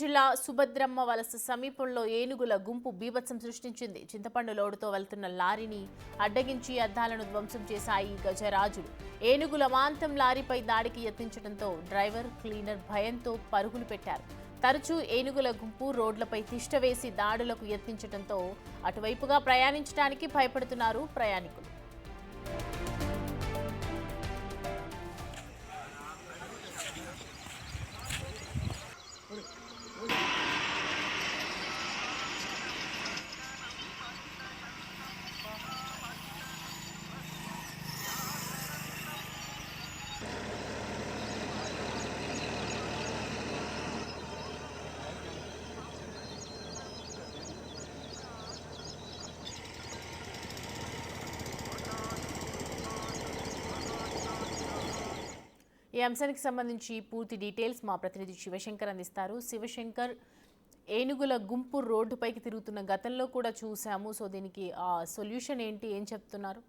జిల్లా సుభద్రమ్మ వలస సమీపంలో ఏనుగుల గుంపు బీభత్సం సృష్టించింది. చింతపండు లోడుతో వెళ్తున్న లారీని అడ్డగించి అద్దాలను ధ్వంసం చేశాయి గజరాజులు. ఏనుగుల మాంతం లారీపై దాడికి యత్నించడంతో డ్రైవర్, క్లీనర్ భయంతో పరుగులు పెట్టారు. తరచూ ఏనుగుల గుంపు రోడ్లపై తిష్టవేసి దాడులకు యత్నించడంతో అటువైపుగా ప్రయాణించడానికి భయపడుతున్నారు ప్రయాణికులు. ఈ అంశానికి సంబంధించి పూర్తి డీటెయిల్స్ మా ప్రతినిధి శివశంకర్ అందిస్తారు. శివశంకర్, ఏనుగుల గుంపు రోడ్డుపైకి తిరుగుతున్న గతంలో కూడా చూసాము. సో దీనికి సొల్యూషన్ ఏంటి, ఏం చెప్తున్నారు?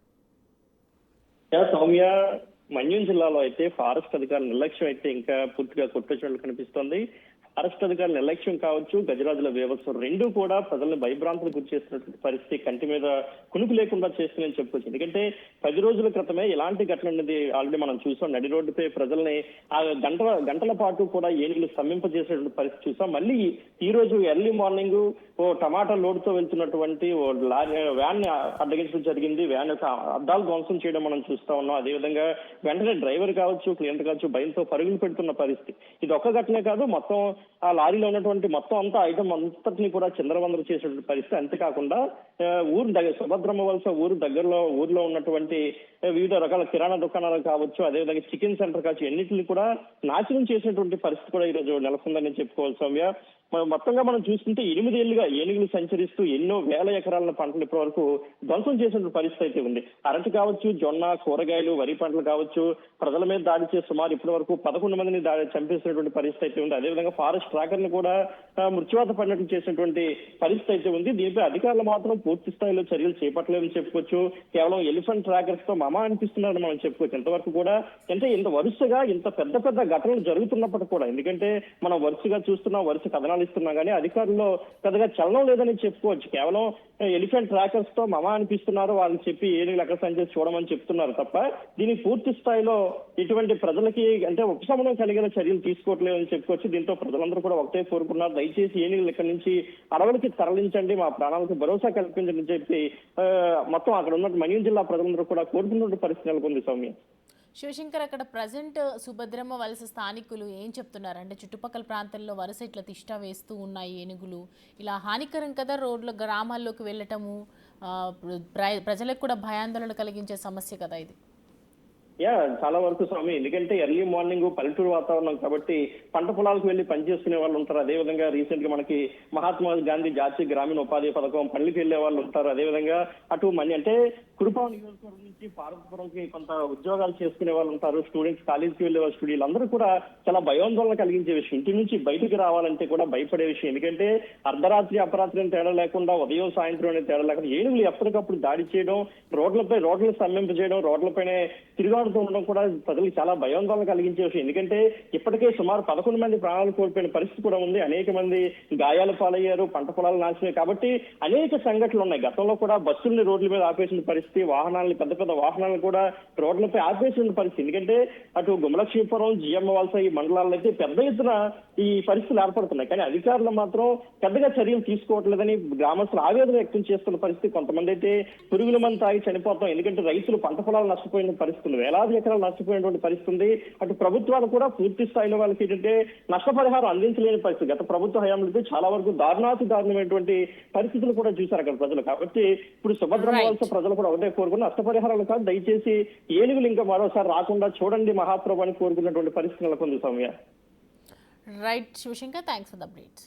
సౌమ్య, మన్యం జిల్లాలో అయితే ఫారెస్ట్ అధికారుల నిర్లక్ష్యం అయితే ఇంకా పూర్తిగా కొట్టొచ్చినట్లు కనిపిస్తోంది. ఫారెస్ట్ అధికారుల నిర్లక్ష్యం కావచ్చు, గజరాజుల బీభత్సం రెండూ కూడా ప్రజలను భయభ్రాంతులకు గురి చేస్తున్నటువంటి పరిస్థితి కంటి మీద కునుకు లేకుండా చేస్తుందని చెప్పుకోవచ్చు. ఎందుకంటే 10 రోజుల క్రితమే ఇలాంటి ఘటన అనేది ఆల్రెడీ మనం చూసాం. నడి రోడ్డుపై ప్రజల్ని ఆ గంటల పాటు కూడా ఏనుగులు స్తంభింపజేసేటువంటి పరిస్థితి చూసాం. మళ్ళీ ఈ రోజు ఎర్లీ మార్నింగ్ ఓ టమాటా లోడ్తో వెళ్తున్నటువంటి ఓ వ్యాన్ అడ్డగించడం జరిగింది. వ్యాన్ యొక్క అద్దాలు ధ్వంసం చేయడం మనం చూస్తా ఉన్నాం. అదేవిధంగా వెంటనే డ్రైవర్ కావచ్చు, క్లీనర్ కావచ్చు భయంతో పరుగులు పెడుతున్న పరిస్థితి. ఇది ఒక్క ఘటనే కాదు, మొత్తం ఆ లారీలో ఉన్నటువంటి మొత్తం అంతా ఐటమ్ అంతటిని కూడా చిందరవందర చేసేటువంటి పరిస్థితి. అంతేకాకుండా సుభద్రమ్మ వలస ఊర్లో ఉన్నటువంటి వివిధ రకాల కిరాణా దుకాణాలు కావచ్చు, అదేవిధంగా చికెన్ సెంటర్ కావచ్చు, ఎన్నింటిని కూడా నాశనం చేసినటువంటి పరిస్థితి కూడా ఈ రోజు నెలకొందని చెప్పుకోవాలి సౌమ్య. మొత్తంగా మనం చూసుకుంటే 8 ఏళ్లుగా ఏనుగులు సంచరిస్తూ ఎన్నో వేల ఎకరాల పంటలు ఇప్పటి వరకు ధ్వంసం చేసిన పరిస్థితి అయితే ఉంది. అరటి కావచ్చు, జొన్న, కూరగాయలు, వరి పంటలు కావచ్చు, ప్రజల మీద దాడి చేసి సుమారు ఇప్పటి వరకు 11 మందిని చంపేసినటువంటి పరిస్థితి అయితే ఉంది. అదేవిధంగా ఫారెస్ట్ ట్రాకర్లు కూడా మృత్యువాత పడినట్లు చేసినటువంటి పరిస్థితి అయితే ఉంది. దీనిపై అధికారులు మాత్రం పూర్తి స్థాయిలో చర్యలు చేపట్టలేదని చెప్పుకోవచ్చు. కేవలం ఎలిఫెంట్ ట్రాకర్స్ తో మమా అనిపిస్తున్నారని మనం చెప్పుకోవచ్చు. ఇంతవరకు కూడా ఇంత వరుసగా ఇంత పెద్ద ఘటనలు జరుగుతున్నప్పటికీ కూడా, ఎందుకంటే మనం వరుసగా చూస్తున్నాం, వరుస కథనాలు ఇస్తున్నాం, కానీ అధికారుల్లో పెద్దగా చలనం లేదని చెప్పుకోవచ్చు. కేవలం ఎలిఫెంట్ ట్రాకర్స్ తో మమా అనిపిస్తున్నారు, వాళ్ళని చెప్పి ఏనుగులు ఎక్కడ సంచరిసి చూడమని చెప్తున్నారు తప్ప దీనికి పూర్తి స్థాయిలో ఇటువంటి ప్రజలకి ఉపశమనం కలిగిన చర్యలు తీసుకోవట్లేదని చెప్పుకోవచ్చు. దీంతో ప్రజలందరూ కూడా ఒకటే కోరుకున్నారు, దయచేసి ఏనుగులు ఇక్కడి నుంచి అడవులకి తరలించండి, మా ప్రాణాలకు భరోసా కల్పించండి అని చెప్పి మొత్తం అక్కడ ఉన్న మన్యం జిల్లా ప్రజలందరూ కూడా కోరుకున్న పరిస్థితి నెలకొంది సౌమ్య. శివశంకర్, అక్కడ ప్రజెంట్ సుభద్రమ్మ వలస స్థానికులు ఏం చెప్తున్నారు అంటే, చుట్టుపక్కల ప్రాంతాల్లో వరుస ఇట్లా తిష్ట వేస్తూ ఉన్నాయి ఏనుగులు, ఇలా హానికరం కదా రోడ్ల గ్రామాల్లోకి వెళ్ళటము, ప్రజలకు కూడా భయాందోళన కలిగించే సమస్య కదా ఇది. చాలా వరకు స్వామి, ఎందుకంటే ఎర్లీ మార్నింగ్ పల్లెటూరు వాతావరణం కాబట్టి పంట పొలాలకు వెళ్లి పనిచేసుకునే వాళ్ళు ఉంటారు. అదేవిధంగా రీసెంట్ గా మనకి మహాత్మా గాంధీ జాతీయ గ్రామీణ ఉపాధి పథకం పనులకు వెళ్లే వాళ్ళు ఉంటారు. అదేవిధంగా అటు అంటే కురుపాం నియోజకవర్గం నుంచి పార్వతీపురంకి కొంత ఉద్యోగాలు చేసుకునే వాళ్ళు ఉంటారు. స్టూడెంట్స్ కాలేజీకి వెళ్లే వాళ్ళు, స్టూడెంట్లు అందరూ కూడా చాలా భయాందోళన కలిగించే విషయం. ఇంటి నుంచి బయటికి రావాలంటే కూడా భయపడే విషయం. ఎందుకంటే అర్ధరాత్రి అపరాత్రి అని తేడా లేకుండా, ఉదయం సాయంత్రం అనే తేడా లేకుండా ఏనుగులు ఎప్పటికప్పుడు దాడి చేయడం, రోడ్లను స్తంభింపజేయడం, రోడ్లపైనే తిరుగాడుతూ ఉండడం కూడా ప్రజలకు చాలా భయాందోళన కలిగించే విషయం. ఎందుకంటే ఇప్పటికే సుమారు 11 మంది ప్రాణాలు కోల్పోయిన పరిస్థితి కూడా ఉంది. అనేక మంది గాయాల పాలయ్యారు, పంట పొలాలు నాశనం. కాబట్టి అనేక సంఘటనలు ఉన్నాయి. గతంలో కూడా బస్సుల్ని రోడ్ల మీద ఆపేసిన పరిస్థితి, పెద్ద వాహనాలను కూడా రోడ్లపై ఆపేసిన పరిస్థితి. ఎందుకంటే అటు గుమలక్ష్మీపురం, జిఎమ్మ వలస ఈ మండలాల్లో అయితే పెద్ద ఎత్తున ఈ పరిస్థితులు ఏర్పడుతున్నాయి. కానీ అధికారులు మాత్రం పెద్దగా చర్యలు తీసుకోవట్లేదని గ్రామస్తులు ఆవేదన వ్యక్తం చేస్తున్న పరిస్థితి. కొంతమంది అయితే పురుగుల మందు తాగి చనిపోతాం, ఎందుకంటే రైతులు పంట పొలాలు నష్టపోయిన పరిస్థితులు, వేలాది ఎకరాలు నష్టపోయినటువంటి పరిస్థితి ఉంది. అటు ప్రభుత్వాలు కూడా పూర్తి స్థాయిలో వాళ్ళకి ఏంటంటే నష్టపరిహారం అందించలేని పరిస్థితి. గత ప్రభుత్వ హయాంలో చాలా వరకు దారుణమైనటువంటి పరిస్థితులు కూడా చూశారు అక్కడ ప్రజలు. కాబట్టి ఇప్పుడు సుభద్రమ్మ వలస ప్రజలు కూడా ఒకటే కోరుకున్న నష్టపరిహారాలు కాదు, దయచేసి ఏనుగులు ఇంకా మరోసారి రాకుండా చూడండి మహాప్రభు అని కోరుకున్నటువంటి పరిస్థితి నెలకొంది Soumya. Right Shivashankar, thanks for the updates.